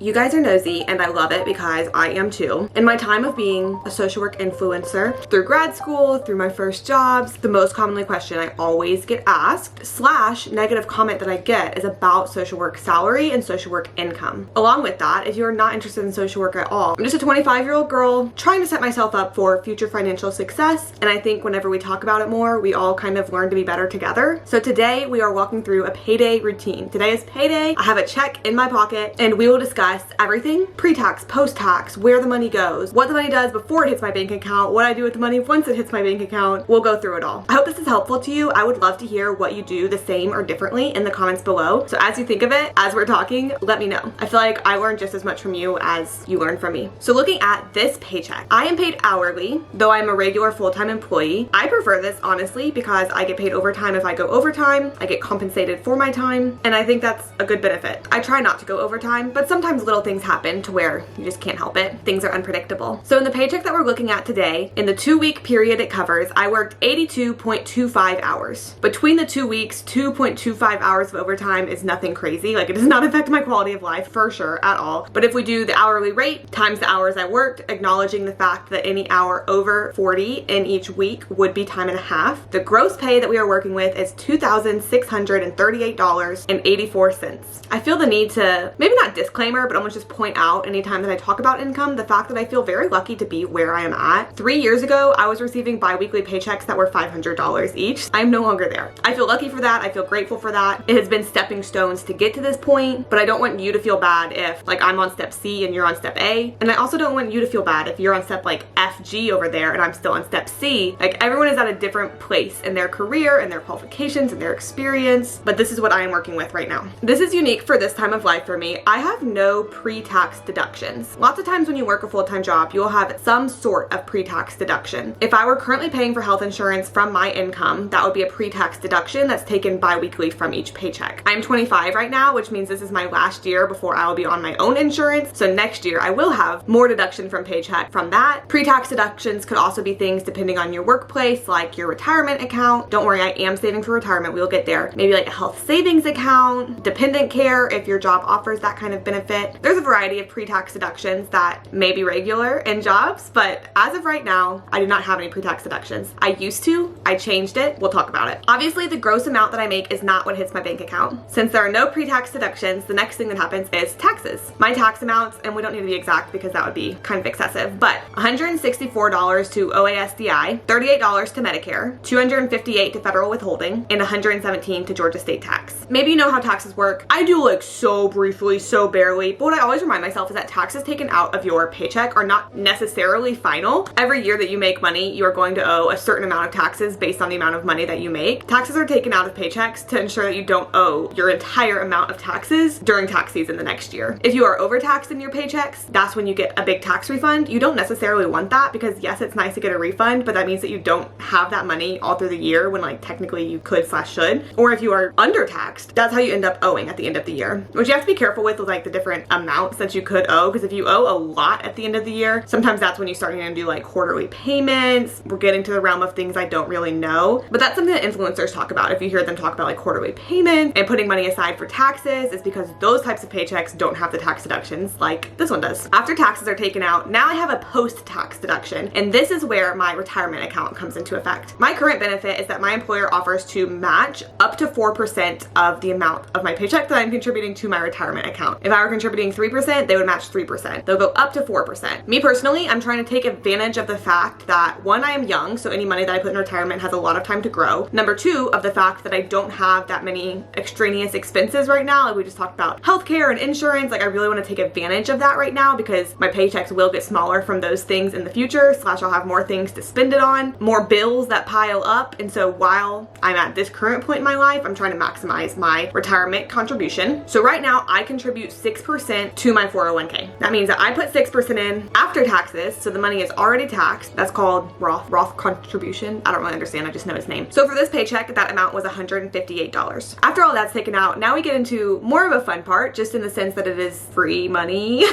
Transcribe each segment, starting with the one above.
You guys are nosy and I love it because I am too. In my time of being a social work influencer, through grad school, through my first jobs, the most commonly question I always get asked / negative comment that I get is about social work salary and social work income. Along with that, if you're not interested in social work at all, I'm just a 25-year-old girl trying to set myself up for future financial success, and I think whenever we talk about it more, we all kind of learn to be better together. So today we are walking through a payday routine. Today is payday. I have a check in my pocket and we will discuss everything: pre-tax, post-tax, where the money goes, what the money does before it hits my bank account, what I do with the money once it hits my bank account. We'll go through it all. I hope this is helpful to you. I would love to hear what you do the same or differently in the comments below. So as you think of it, as we're talking, let me know. I feel like I learned just as much from you as you learned from me. So looking at this paycheck, I am paid hourly, though I'm a regular full-time employee. I prefer this honestly because I get paid overtime if I go overtime. I get compensated for my time, and I think that's a good benefit. I try not to go overtime, but sometimes little things happen to where you just can't help it. Things are unpredictable. So in the paycheck that we're looking at today, in the 2-week period it covers, I worked 82.25 hours. Between the 2 weeks, 2.25 hours of overtime is nothing crazy. Like, it does not affect my quality of life for sure at all. But if we do the hourly rate times the hours I worked, acknowledging the fact that any hour over 40 in each week would be time and a half, the gross pay that we are working with is $2,638.84. I feel the need to, maybe not disclaimer, but almost just point out anytime that I talk about income, the fact that I feel very lucky to be where I am at. 3 years ago, I was receiving bi-weekly paychecks that were $500 each. I'm no longer there. I feel lucky for that. I feel grateful for that. It has been stepping stones to get to this point, but I don't want you to feel bad if like I'm on step C and you're on step A. And I also don't want you to feel bad if you're on step like F, G over there and I'm still on step C. Like, everyone is at a different place in their career and their qualifications and their experience, but this is what I am working with right now. This is unique for this time of life for me. I have no pre-tax deductions. Lots of times when you work a full-time job, you'll have some sort of pre-tax deduction. If I were currently paying for health insurance from my income, that would be a pre-tax deduction that's taken bi-weekly from each paycheck. I'm 25 right now, which means this is my last year before I will be on my own insurance. So next year I will have more deduction from paycheck from that. Pre-tax deductions could also be things depending on your workplace, like your retirement account. Don't worry, I am saving for retirement. We'll get there. Maybe like a health savings account, dependent care if your job offers that kind of benefit. There's a variety of pre-tax deductions that may be regular in jobs, but as of right now, I do not have any pre-tax deductions. I used to, I changed it. We'll talk about it. Obviously, the gross amount that I make is not what hits my bank account. Since there are no pre-tax deductions, the next thing that happens is taxes. My tax amounts, and we don't need to be exact because that would be kind of excessive, but $164 to OASDI, $38 to Medicare, $258 to federal withholding, and $117 to Georgia state tax. Maybe you know how taxes work. I do like so briefly, so barely, but what I always remind myself is that taxes taken out of your paycheck are not necessarily final. Every year that you make money, you are going to owe a certain amount of taxes based on the amount of money that you make. Taxes are taken out of paychecks to ensure that you don't owe your entire amount of taxes during tax season the next year. If you are overtaxed in your paychecks, that's when you get a big tax refund. You don't necessarily want that because yes, it's nice to get a refund, but that means that you don't have that money all through the year when like technically you could / should. Or if you are undertaxed, that's how you end up owing at the end of the year, which you have to be careful with like the different amounts that you could owe, because if you owe a lot at the end of the year, sometimes that's when you start to do like quarterly payments. We're getting to the realm of things I don't really know, but that's something that influencers talk about. If you hear them talk about like quarterly payments and putting money aside for taxes, it's because those types of paychecks don't have the tax deductions like this one does. After taxes are taken out, now I have a post-tax deduction, and this is where my retirement account comes into effect. My current benefit is that my employer offers to match up to 4% of the amount of my paycheck that I'm contributing to my retirement account. If I were contributing 3%, they would match 3%. They'll go up to 4%. Me personally, I'm trying to take advantage of the fact that one, I am young, so any money that I put in retirement has a lot of time to grow. Number two, of the fact that I don't have that many extraneous expenses right now. Like we just talked about healthcare and insurance. Like I really want to take advantage of that right now because my paychecks will get smaller from those things in the future, / I'll have more things to spend it on, more bills that pile up. And so while I'm at this current point in my life, I'm trying to maximize my retirement contribution. So right now I contribute 6% to my 401k. That means that I put 6% in after taxes, so the money is already taxed. That's called Roth contribution. I don't really understand, I just know its name. So for this paycheck, that amount was $158. After all that's taken out, now we get into more of a fun part, just in the sense that it is free money.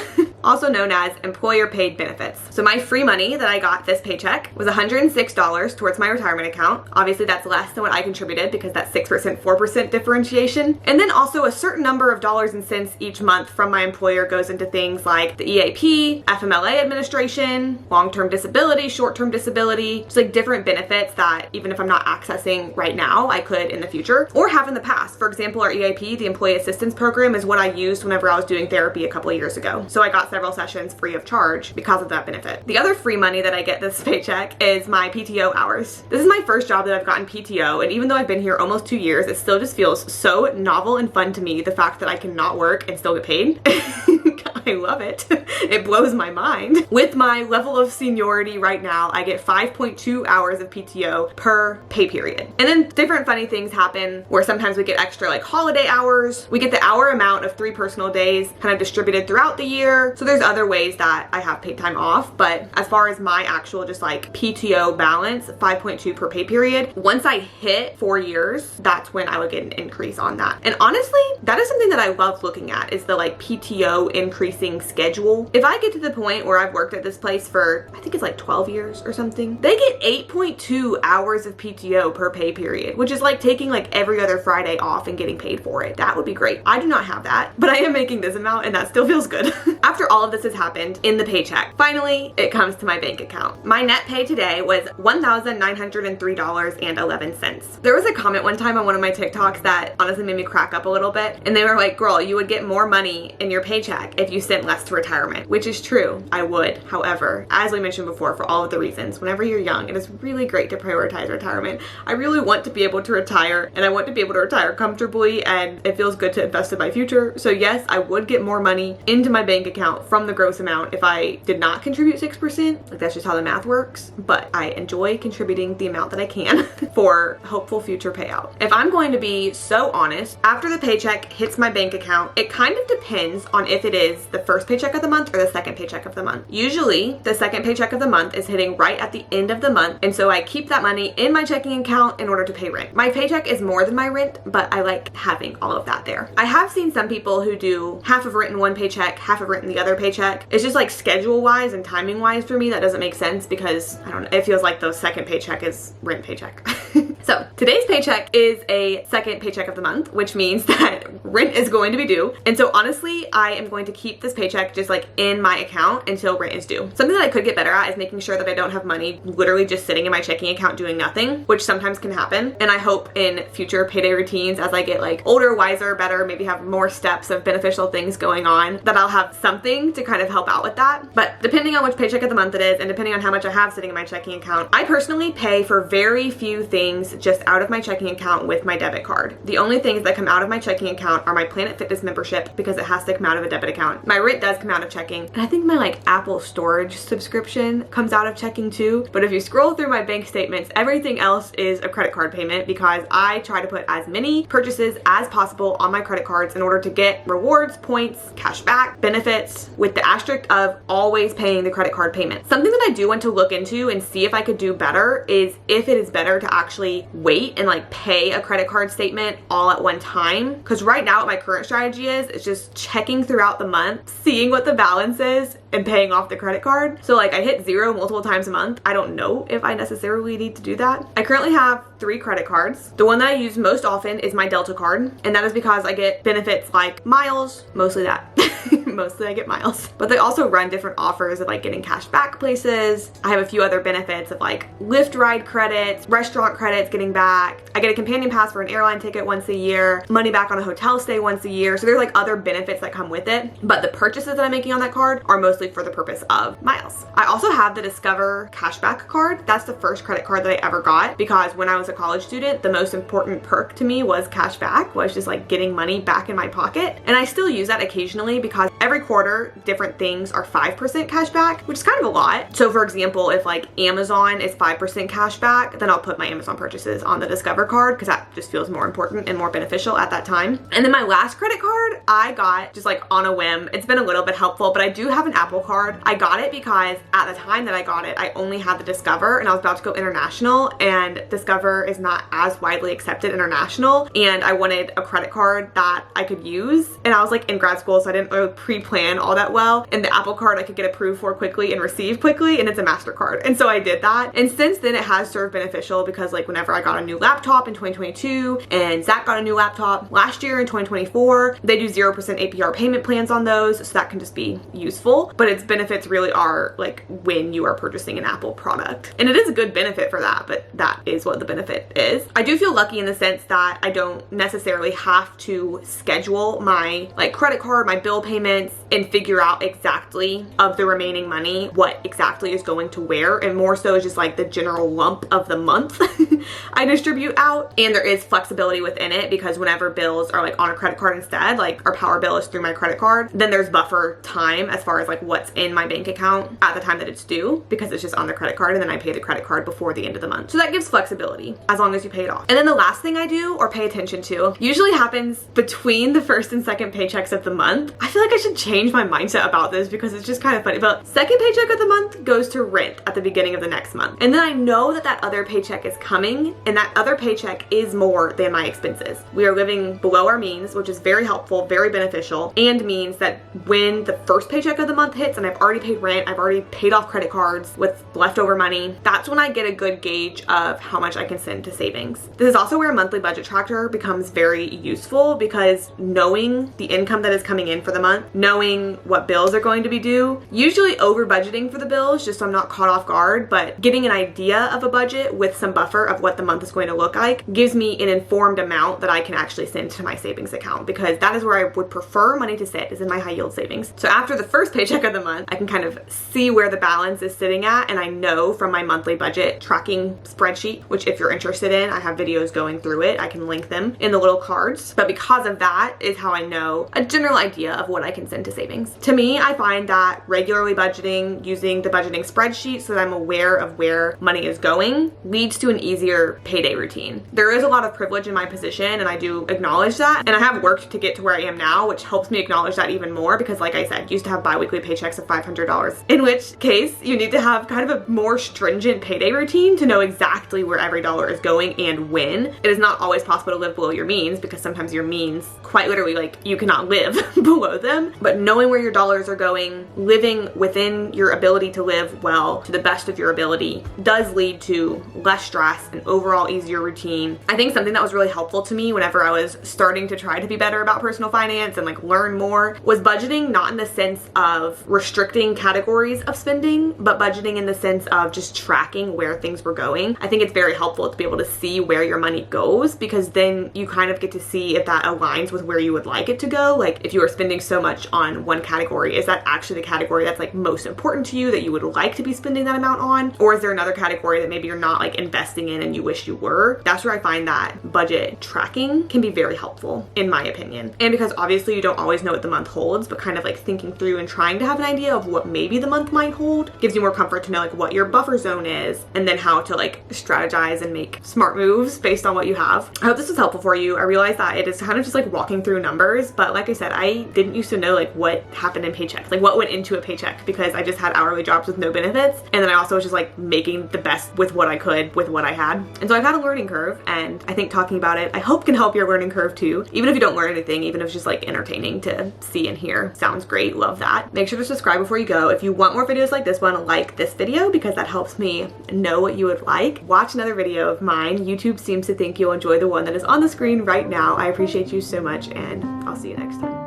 also known as employer paid benefits. So my free money that I got this paycheck was $106 towards my retirement account. Obviously that's less than what I contributed because that's 6%, 4% differentiation. And then also a certain number of dollars and cents each month from my employer goes into things like the EAP, FMLA administration, long-term disability, short-term disability, just like different benefits that even if I'm not accessing right now, I could in the future or have in the past. For example, our EAP, the Employee Assistance Program, is what I used whenever I was doing therapy a couple of years ago. So I got several sessions free of charge because of that benefit. The other free money that I get this paycheck is my PTO hours. This is my first job that I've gotten PTO, and even though I've been here almost 2 years, it still just feels so novel and fun to me, the fact that I can not work and still get paid. I love it. It blows my mind. With my level of seniority right now, I get 5.2 hours of PTO per pay period. And then different funny things happen where sometimes we get extra like holiday hours. We get the hour amount of 3 personal days kind of distributed throughout the year. So there's other ways that I have paid time off. But as far as my actual just like PTO balance, 5.2 per pay period, once I hit 4 years, that's when I would get an increase on that. And honestly, that is something that I love looking at, is the like PTO increasing schedule. If I get to the point where I've worked at this place for, I think it's like 12 years or something, they get 8.2 hours of PTO per pay period, which is like taking like every other Friday off and getting paid for it. That would be great. I do not have that, but I am making this amount and that still feels good. After all of this has happened in the paycheck, finally it comes to my bank account. My net pay today was $1,903.11. There was a comment one time on one of my TikToks that honestly made me crack up a little bit, and they were like, girl, you would get more money in your paycheck if you sent less to retirement, which is true. I would. However, as we mentioned before, for all of the reasons, whenever you're young, it is really great to prioritize retirement. I really want to be able to retire, and I want to be able to retire comfortably, and it feels good to invest in my future. So yes, I would get more money into my bank account from the gross amount if I did not contribute 6%. Like, that's just how the math works, but I enjoy contributing the amount that I can for hopeful future payout. If I'm going to be so honest, after the paycheck hits my bank account, it kind of depends on if it is the first paycheck of the month or the second paycheck of the month. Usually the second paycheck of the month is hitting right at the end of the month, and so I keep that money in my checking account in order to pay rent. My paycheck is more than my rent, but I like having all of that there. I have seen some people who do half of rent in one paycheck, half of rent in the other paycheck. It's just like schedule wise and timing wise for me, that doesn't make sense because I don't know, it feels like the second paycheck is rent paycheck. So today's paycheck is a second paycheck of the month, which means that rent is going to be due. And so honestly, I am going to keep this paycheck just like in my account until rent is due. Something that I could get better at is making sure that I don't have money literally just sitting in my checking account doing nothing, which sometimes can happen. And I hope in future payday routines, as I get like older, wiser, better, maybe have more steps of beneficial things going on, that I'll have something to kind of help out with that. But depending on which paycheck of the month it is, and depending on how much I have sitting in my checking account, I personally pay for very few things just out of my checking account with my debit card. The only things that come out of my checking account are my Planet Fitness membership, because it has to come out of a debit account. My rent does come out of checking, and I think my like Apple storage subscription comes out of checking too. But if you scroll through my bank statements, everything else is a credit card payment, because I try to put as many purchases as possible on my credit cards in order to get rewards, points, cash back, benefits, with the asterisk of always paying the credit card payment. Something that I do want to look into and see if I could do better is if it is better to actually wait and like pay a credit card statement all at one time. Because right now what my current strategy is, it's just checking throughout the month, seeing what the balance is, and paying off the credit card. So like I hit zero multiple times a month. I don't know if I necessarily need to do that. I currently have 3 credit cards. The one that I use most often is my Delta card, and that is because I get benefits like miles, mostly that. Mostly I get miles. But they also run different offers of like getting cash back places. I have a few other benefits of like Lyft ride credits, restaurant credits getting back. I get a companion pass for an airline ticket once a year, money back on a hotel stay once a year. So there's like other benefits that come with it. But the purchases that I'm making on that card are mostly for the purpose of miles. I also have the Discover cashback card. That's the first credit card that I ever got, because when I was a college student, the most important perk to me was cash back, was just like getting money back in my pocket. And I still use that occasionally because every quarter different things are 5% cash back, which is kind of a lot. So for example, if like Amazon is 5% cash back, then I'll put my Amazon purchases on the Discover card because that just feels more important and more beneficial at that time. And then my last credit card I got just like on a whim. It's been a little bit helpful, but I do have an Apple card. I got it because at the time that I got it, I only had the Discover, and I was about to go international, and Discover is not as widely accepted international, and I wanted a credit card that I could use. And I was like in grad school, so I didn't really pre-plan all that well, and the Apple Card I could get approved for quickly and receive quickly, and it's a MasterCard. And so I did that. And since then it has served beneficial because like whenever I got a new laptop in 2022 and Zach got a new laptop last year in 2024, they do 0% APR payment plans on those, so that can just be useful. But its benefits really are like when you are purchasing an Apple product. And it is a good benefit for that, but that is what the benefit is. I do feel lucky in the sense that I don't necessarily have to schedule my like credit card, my bill payments, and figure out exactly of the remaining money what exactly is going to where, and more so just like the general lump of the month I distribute out. And there is flexibility within it because whenever bills are like on a credit card instead, like our power bill is through my credit card, then there's buffer time as far as like what's in my bank account at the time that it's due because it's just on the credit card, and then I pay the credit card before the end of the month. So that gives flexibility as long as you pay it off. And then the last thing I do or pay attention to usually happens between the first and second paychecks of the month. I feel like I should change my mindset about this because it's just kind of funny, but second paycheck of the month goes to rent at the beginning of the next month. And then I know that that other paycheck is coming, and that other paycheck is more than my expenses. We are living below our means, which is very helpful, very beneficial, and means that when the first paycheck of the month hits and I've already paid rent, I've already paid off credit cards with leftover money, that's when I get a good gauge of how much I can send to savings. This is also where a monthly budget tracker becomes very useful because knowing the income that is coming in for the month, knowing what bills are going to be due, usually over budgeting for the bills just so I'm not caught off guard, but getting an idea of a budget with some buffer of what the month is going to look like gives me an informed amount that I can actually send to my savings account, because that is where I would prefer money to sit, is in my high yield savings. So after the first paycheck of the month, I can kind of see where the balance is sitting at, and I know from my monthly budget tracking spreadsheet, which if you're interested in, I have videos going through it. I can link them in the little cards. But because of that is how I know a general idea of what I can send to savings. To me, I find that regularly budgeting using the budgeting spreadsheet so that I'm aware of where money is going leads to an easier payday routine. There is a lot of privilege in my position, and I do acknowledge that. And I have worked to get to where I am now, which helps me acknowledge that even more because like I said, used to have bi-weekly paychecks of $500, in which case you need to have kind of a more stringent payday routine to know exactly where every dollar is going and when. It is not always possible to live below your means because sometimes your means quite literally like you cannot live below them, but knowing where your dollars are going, living within your ability to live well to the best of your ability does lead to less stress and overall easier routine. I think something that was really helpful to me whenever I was starting to try to be better about personal finance and like learn more was budgeting, not in the sense of restricting categories of spending, but budgeting in the sense of just tracking where things were going. I think it's very helpful to be able to see where your money goes because then you kind of get to see if that aligns with where you would like it to go. Like if you are spending so much on one category, is that actually the category that's like most important to you that you would like to be spending that amount on? Or is there another category that maybe you're not like investing in and you wish you were? That's where I find that budget tracking can be very helpful in my opinion. And because obviously you don't always know what the month holds, but kind of like thinking through and trying to have an idea of what maybe the month might hold gives you more comfort to know like what your buffer zone is and then how to like strategize and make smart moves based on what you have. I hope this was helpful for you. I realize that it is kind of just like walking through numbers, but like I said, I didn't used to know like what happened in paychecks, like what went into a paycheck because I just had hourly jobs with no benefits. And then I also was just like making the best with what I could with what I had. And so I've had a learning curve, and I think talking about it, I hope can help your learning curve too. Even if you don't learn anything, even if it's just like entertaining to see and hear. Sounds great, love that. Make sure to subscribe before you go. If you want more videos like this one, like this video because that helps me know what you would like. Watch another video of mine. YouTube seems to think you'll enjoy the one that is on the screen right now. I appreciate you so much, and I'll see you next time.